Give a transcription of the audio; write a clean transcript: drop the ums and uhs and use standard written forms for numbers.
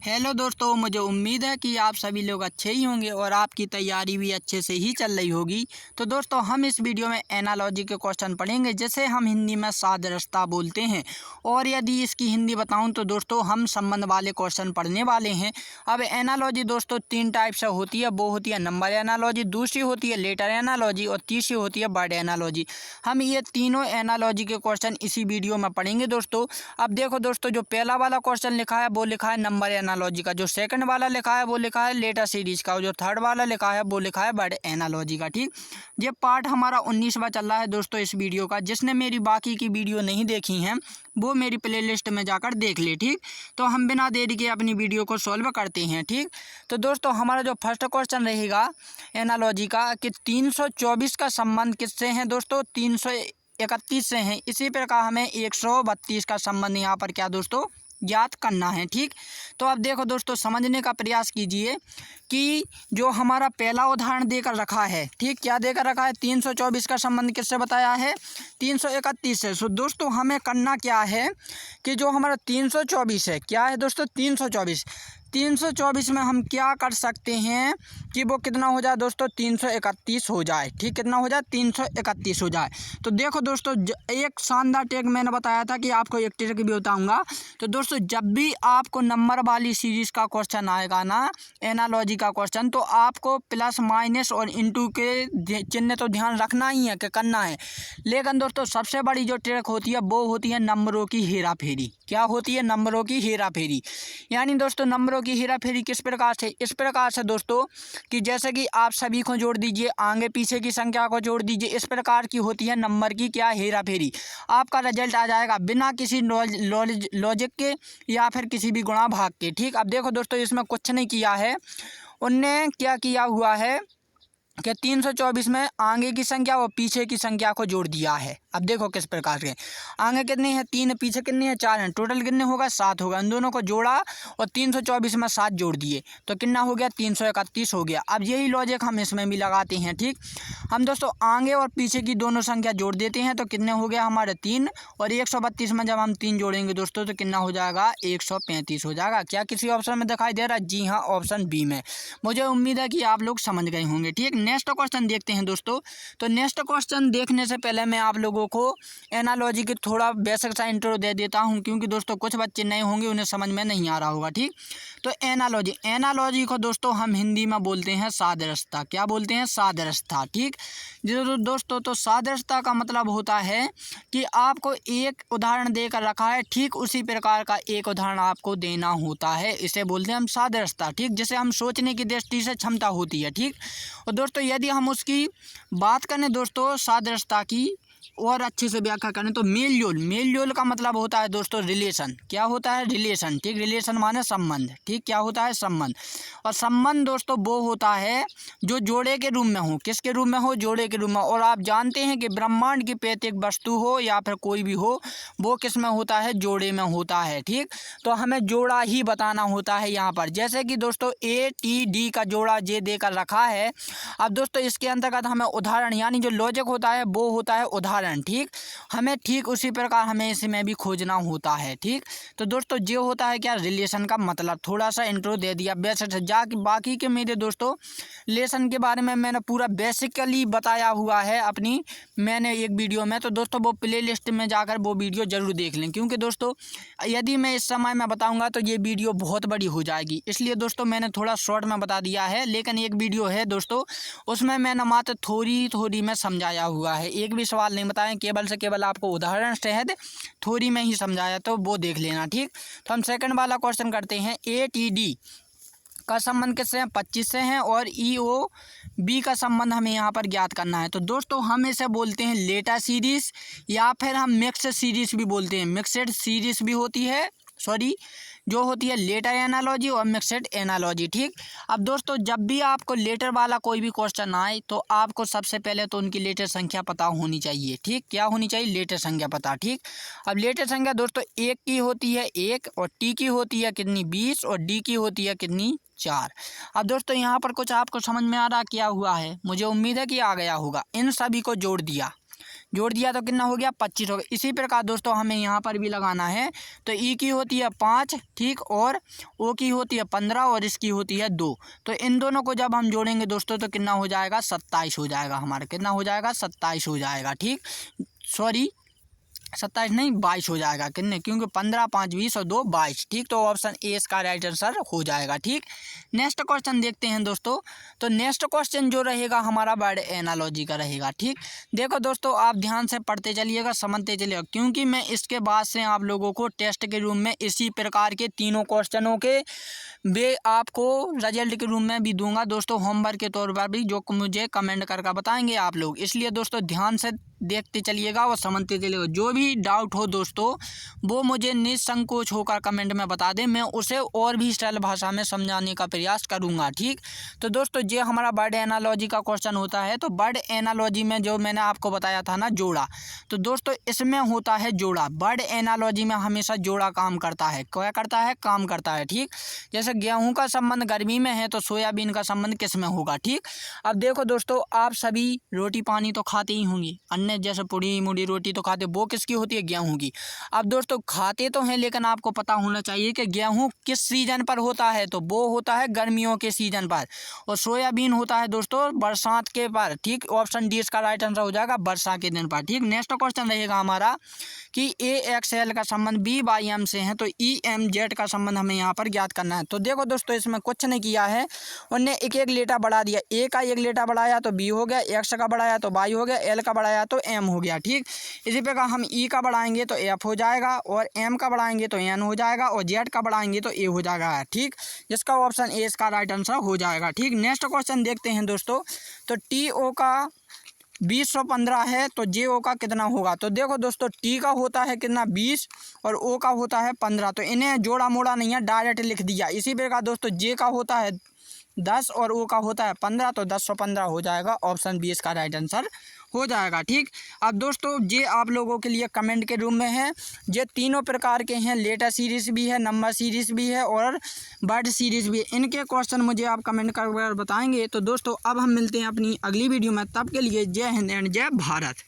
Hello दोस्तों, मुझे उम्मीद है कि आप सभी लोग अच्छे ही होंगे और आपकी तैयारी भी अच्छे से ही चल रही होगी। तो दोस्तों, हम इस वीडियो में एनालॉजी के क्वेश्चन पढ़ेंगे, जैसे हम हिंदी में सादृश्यता बोलते हैं। और यदि इसकी हिंदी बताऊं तो दोस्तों हम संबंध वाले क्वेश्चन पढ़ने वाले हैं। अब एनालॉजी दोस्तों 3 टाइप से होती है। वो होती है नंबर एनालॉजी, दूसरी होती है लेटर एनालॉजी और तीसरी होती है वर्ड एनालॉजी। हम ये तीनों एनालॉजी के क्वेश्चन इसी वीडियो में पढ़ेंगे दोस्तों। अब देखो दोस्तों, जो पहला वाला क्वेश्चन लिखा है वो लिखा है नंबर एनालॉजी का, जो सेकंड वाला लिखा है वो लिखा है लेटर सीरीज का, और जो थर्ड वाला लिखा है वो लिखा है वर्ड एनालॉजी का। ठीक, ये पार्ट हमारा 19वां चल रहा है दोस्तों इस वीडियो का। जिसने मेरी बाकी की वीडियो नहीं देखी हैं वो मेरी प्लेलिस्ट में जाकर देख ले। ठीक, तो हम बिना देरी के अपनी वीडियो को सॉल्व करते हैं। ठीक, तो दोस्तों हमारा जो फर्स्ट क्वेश्चन रहेगा एनालॉजी का कि 324 का संबंध किससे है दोस्तों? 331 से हैं। इसी प्रकार हमें 132 का संबंध यहाँ पर क्या दोस्तों ज्ञात करना है। ठीक, तो अब देखो दोस्तों, समझने का प्रयास कीजिए कि जो हमारा पहला उदाहरण देकर रखा है, ठीक, क्या देकर रखा है? 324 का संबंध किससे बताया है? 331 से। सो दोस्तों हमें करना क्या है कि जो हमारा 324 है, क्या है दोस्तों? 324 में हम क्या कर सकते हैं कि वो कितना हो जाए दोस्तों? 331 हो जाए। ठीक, कितना हो जाए? 331 हो जाए। तो देखो दोस्तों, एक शानदार ट्रिक मैंने बताया था कि आपको एक ट्रिक भी बताऊंगा। तो दोस्तों जब भी आपको नंबर वाली सीरीज का क्वेश्चन आएगा ना, एनालॉजी का क्वेश्चन, तो आपको प्लस माइनस और इंटू के चिन्ह तो ध्यान रखना ही है कि करना है। लेकिन दोस्तों सबसे बड़ी जो ट्रिक होती है वो होती है नंबरों की हेरा फेरी। क्या होती है? नंबरों की हेरा फेरी। यानी दोस्तों नंबरों की हेरा फेरी किस प्रकार से? इस प्रकार से दोस्तों कि जैसे कि आप सभी को जोड़ दीजिए, आगे पीछे की संख्या को जोड़ दीजिए। इस प्रकार की होती है नंबर की क्या? हेरा फेरी। आपका रिजल्ट आ जाएगा बिना किसी लॉजिक के या फिर किसी भी गुणा भाग के। ठीक, अब देखो दोस्तों, इसमें कुछ नहीं किया है। उनने क्या किया हुआ है कि 324 में आगे की संख्या और पीछे की संख्या को जोड़ दिया है। अब देखो किस प्रकार से, आगे कितनी है? 3, पीछे कितनी है? 4 है। टोटल कितने होगा? 7 होगा। इन दोनों को जोड़ा और 324 में 7 जोड़ दिए तो कितना हो गया? 331 हो गया। अब यही लॉजिक हम इसमें भी लगाते हैं। ठीक, हम दोस्तों आगे और पीछे की दोनों संख्या जोड़ देते हैं तो कितने हो गया हमारे? 3, और 132 में जब हम 3 जोड़ेंगे दोस्तों तो कितना हो जाएगा? 135 हो जाएगा। क्या किसी ऑप्शन में दिखाई दे रहा है? जी हाँ, ऑप्शन बी में। मुझे उम्मीद है कि आप लोग समझ गए होंगे। ठीक, नेक्स्ट क्वेश्चन देखते हैं दोस्तों। तो नेक्स्ट क्वेश्चन देखने से पहले मैं आप लोगों को एनालॉजी की थोड़ा बेसिक सा इंट्रो दे देता हूं, क्योंकि दोस्तों कुछ बच्चे नए होंगे, उन्हें समझ में नहीं आ रहा होगा। ठीक, तो एनालॉजी को दोस्तों हम हिंदी में बोलते हैं सादृश्यता। क्या बोलते हैं? सादृश्यता। ठीक, दोस्तों तो सादृश्यता का मतलब होता है कि आपको एक उदाहरण देकर रखा है, ठीक उसी प्रकार का एक उदाहरण आपको देना होता है। इसे बोलते हैं हम सादृश्यता। ठीक, जिसे हम सोचने की दृष्टि से क्षमता होती है। ठीक, और दोस्तों यदि हम उसकी बात करें दोस्तों सादृश्यता की और अच्छे से व्याख्या करें तो मेल जोल का मतलब होता है दोस्तों रिलेशन। क्या होता है? रिलेशन। ठीक, रिलेशन माने संबंध। ठीक, क्या होता है? संबंध। और संबंध दोस्तों वो होता है जो जोड़े के रूप में हो। किसके रूप में हो? जोड़े के रूप में। और आप जानते हैं कि ब्रह्मांड की प्रत्येक वस्तु हो या फिर कोई भी हो, वो किस में होता है? जोड़े में होता है। ठीक, तो हमें जोड़ा ही बताना होता है यहाँ पर। जैसे कि दोस्तों ATD का जोड़ा जे देकर रखा है। अब दोस्तों इसके अंतर्गत हमें उदाहरण यानी जो लॉजिक होता है वो होता है उदाहरण। ठीक, हमें ठीक उसी प्रकार हमें इसमें भी खोजना होता है। ठीक, तो दोस्तों जो होता है क्या? रिलेशन का मतलब। थोड़ा सा इंट्रो दे दिया बेसिक से, जाके बाकी के मेरे दोस्तों लेसन के बारे में मैंने पूरा बेसिकली बताया हुआ है मैंने एक वीडियो में। तो दोस्तों वो प्ले लिस्ट में जाकर वो वीडियो जरूर देख लें, क्योंकि दोस्तों यदि मैं इस समय में बताऊंगा तो ये वीडियो बहुत बड़ी हो जाएगी। इसलिए दोस्तों मैंने थोड़ा शॉर्ट में बता दिया है। लेकिन एक वीडियो है दोस्तों, उसमें मैंने मात्र थोड़ी में समझाया हुआ है। एक भी सवाल नहीं बताया, केवल से केवल आपको उदाहरण सहित थोड़ी में ही समझाया, तो वो देख लेना। ठीक, तो हम सेकंड वाला क्वेश्चन करते हैं। ATD का संबंध किससे है? 25 से हैं। और EOB का संबंध हमें यहाँ पर ज्ञात करना है। तो दोस्तों हम इसे बोलते हैं लेटर सीरीज या फिर हम मिक्स्ड सीरीज भी बोलते हैं। मिक्स्ड सीरीज भी होती है, जो होती है लेटर एनालॉजी और मिक्स्ड एनालॉजी। ठीक, अब दोस्तों जब भी आपको लेटर वाला कोई भी क्वेश्चन आए तो आपको सबसे पहले तो उनकी लेटर संख्या पता होनी चाहिए। ठीक, क्या होनी चाहिए? लेटर संख्या पता। ठीक, अब लेटर संख्या दोस्तों एक की होती है 1, और टी की होती है कितनी? 20, और डी की होती है कितनी? 4। अब दोस्तों यहाँ पर कुछ आपको समझ में आ रहा क्या हुआ है? मुझे उम्मीद है कि आ गया होगा। इन सभी को जोड़ दिया, जोड़ दिया तो कितना हो गया 25 हो गया। इसी प्रकार दोस्तों हमें यहाँ पर भी लगाना है। तो ई की होती है 5, ठीक, और ओ की होती है 15 और इसकी होती है 2। तो इन दोनों को जब हम जोड़ेंगे दोस्तों तो कितना हो जाएगा 27 हो जाएगा हमारा। कितना हो जाएगा 27 हो जाएगा, ठीक, सॉरी 27 नहीं 22 हो जाएगा। कितने, क्योंकि 15 5 20 और 2 22, ठीक। तो ऑप्शन ए इसका राइट आंसर हो जाएगा, ठीक। नेक्स्ट क्वेश्चन देखते हैं दोस्तों। तो नेक्स्ट क्वेश्चन जो रहेगा हमारा वर्ड एनालॉजी का रहेगा, ठीक। देखो दोस्तों आप ध्यान से पढ़ते चलिएगा, समझते चलिएगा, क्योंकि मैं इसके बाद से आप लोगों को टेस्ट के रूम में इसी प्रकार के तीनों क्वेश्चनों के वे आपको रिजल्ट के रूम में भी दूंगा दोस्तों, होमवर्क के तौर पर भी, जो मुझे कमेंट करके बताएंगे आप लोग। इसलिए दोस्तों ध्यान से देखते चलिएगा और समझते चलिएगा। जो भी डाउट हो दोस्तों वो मुझे निसंकोच होकर कमेंट में बता दें, मैं उसे और भी सरल भाषा में समझाने का प्रयास करूंगा, ठीक। तो दोस्तों ये हमारा वर्ड एनालॉजी का क्वेश्चन होता है। तो वर्ड एनालॉजी में जो मैंने आपको बताया था ना जोड़ा, तो दोस्तों इसमें होता है जोड़ा। वर्ड एनालॉजी में हमेशा जोड़ा काम करता है। क्या करता है, काम करता है, ठीक। जैसे गेहूं का संबंध गर्मी में है तो सोयाबीन का संबंध किस में होगा, ठीक। अब देखो दोस्तों आप सभी रोटी पानी तो खाते ही होंगे, अन्य जैसे पूड़ी मुड़ी रोटी तो खाते, वो किसकी होती है, गेहूं की। अब दोस्तों खाते तो हैं लेकिन आपको पता होना चाहिए कि गेहूं किस सीजन पर होता है, तो वो होता है गर्मियों के सीजन पर, और सोयाबीन होता है दोस्तों बरसात के पर, ठीक। ऑप्शन डी इसका राइट आंसर हो जाएगा बरसात के दिन पर, ठीक। नेक्स्ट क्वेश्चन रहेगा हमारा कि ए एक्स एल का संबंध बी बाई एम से है, तो ई एम जेड का संबंध हमें यहाँ पर ज्ञात करना है। तो देखो दोस्तों इसमें कुछ नहीं किया है, उन्हें एक एक लेटा बढ़ा दिया। ए का एक लेटा बढ़ाया तो बी हो गया, एक्स का बढ़ाया तो वाई हो गया, एल का बढ़ाया तो एम हो गया, ठीक। इसी प्रकार हम ई का बढ़ाएंगे तो एफ हो जाएगा, और एम का बढ़ाएंगे तो एन हो जाएगा, और जेड का बढ़ाएंगे तो ए हो जाएगा, ठीक। जिसका ऑप्शन ए इसका राइट आंसर हो जाएगा, ठीक। नेक्स्ट क्वेश्चन देखते हैं दोस्तों। तो टी ओ का 2015 है तो जे ओ का कितना होगा। तो देखो दोस्तों टी का होता है कितना 20 और ओ का होता है 15, तो इन्हें जोड़ा मोड़ा नहीं है, डायरेक्ट लिख दिया। इसी प्रकार दोस्तों जे का होता है 10 और ओ का होता है 15, तो 1015 हो जाएगा। ऑप्शन बी इसका राइट आंसर हो जाएगा, ठीक। अब दोस्तों ये आप लोगों के लिए कमेंट के रूम में है। ये तीनों प्रकार के हैं, लेटर सीरीज भी है, नंबर सीरीज भी है और वर्ड सीरीज भी है। इनके क्वेश्चन मुझे आप कमेंट कर बताएंगे। तो दोस्तों अब हम मिलते हैं अपनी अगली वीडियो में, तब के लिए जय हिंद एंड जय भारत।